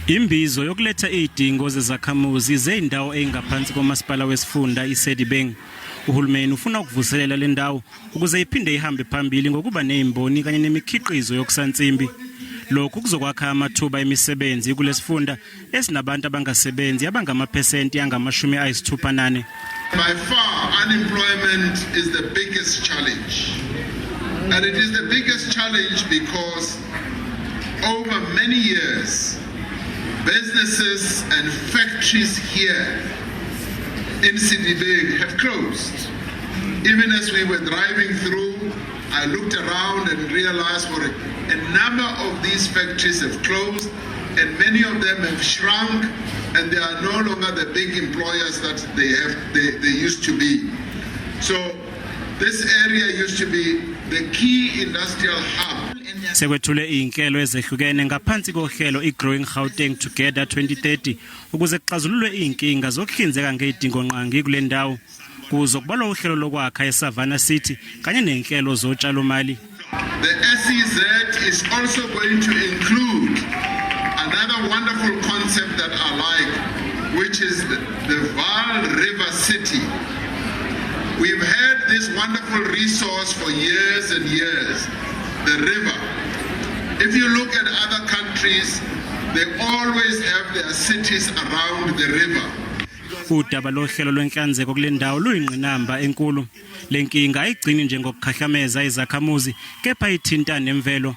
Imbizo yokuletha izidingo zezakhamuzi zeindawo engaphansi komasipala wesifunda iSedibeng. Uhulumeni ufuna ukuvuselela le ndawo ukuze iphinde ihambe phambili ngokuba nezimboni kanye nemikhiqizo yokusansimbi. Lokhu kuzokwakha amathuba emisebenzi kulesifunda esinabantu abangasebenzi abangamaphesenti angama-68. By far, unemployment is the biggest challenge. And it is the biggest challenge because over many years, businesses and factories here in Sedibeng have closed. Even as we were driving through, I looked around and realized a number of these factories have closed and many of them have shrunk and they are no longer the big employers that they used to be. So this area used to be the key industrial hub. Sekwethule izinhlelo ezehlukene ngaphansi kohlelo iGrowing Gauteng Together 2030 ukuze kuxazululwe izinkinga zokuhlinzeka ngezidingo nqangi kule ndawo. Kuzo kubalwa uhlelo lokwakha eSavannah City kanye nezinhlelo zotshalomali. The SEZ is also going to include another wonderful concept that I like, which is the Vaal River City. We've had this wonderful resource for years and years, the river. If you look at other countries, they always have their cities around the river. Udaba lohlelo lwenhlanzeko kule ndawo luyingqinamba enkulu. Lenkinga ayigcini nje ngokukhahlameza izakhamuzi kepha ithinta nemvelo.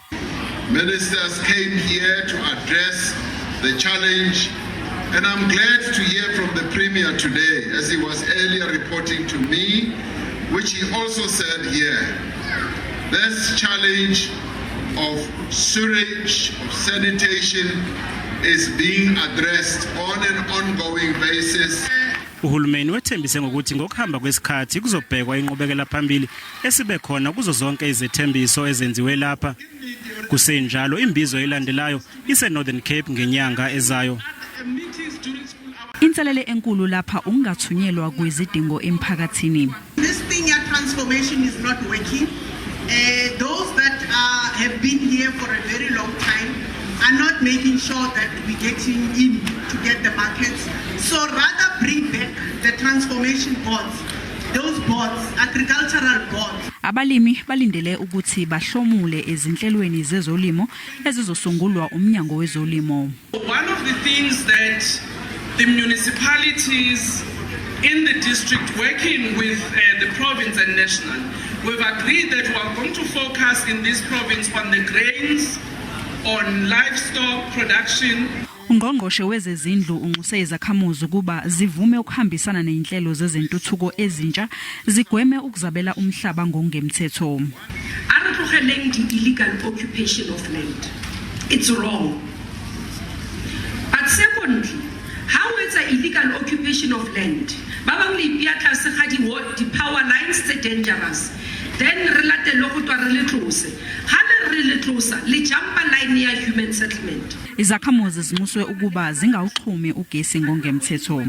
Ministers came here to address the challenge, and I'm glad to hear from the Premier today, as he was earlier reporting to me, which he also said here. This challenge of sewage, of sanitation, is being addressed on an ongoing basis. Uhulumeni wethembise ngokuthi ngokuhamba kwesikhathi kuzobhekwa inqubekela phambili esibe khona kuzo zonke izethembiso ezenziwe lapha. Kusenjalo imbizo elandelayo ise-Northern Cape ngenyanga ezayo. Inselele enkulu lapha ungathunyelwa kwezidingo emphakathini. This thing ya transformation is not working. Those that have been here for a very long time are not making sure that we're getting in to get the markets. So rather bring back the transformation boards, those boards, agricultural boards. Abalimi balindele ukuthi bahlomule ezinhlelweni zezolimo ezizosungulwa umnyango wezolimo. One of the things that the municipalities in the district working with the province and national, we've agreed that we are going to focus in this province on the grains, on livestock production. Ungqongqoshe wezezindlu unxuse izakhamuzi kuba zivume ukuhambisana nezinhlelo zezentuthuko ezintsha zigweme ukuzabela umhlaba ngongemthetho. Arotlogeleng the illegal occupation of land. It's wrong. But secondly, how is an illegal occupation of land? Ba bang le ipiatla se ga di power lines tse dangerous. Then relate lo go twa re le tlose. Ha le le tlosa le jumper line ya human settlement. Izakhamuzi zimuswe ukuba zingawuxhumi ugesi ngongemthetho.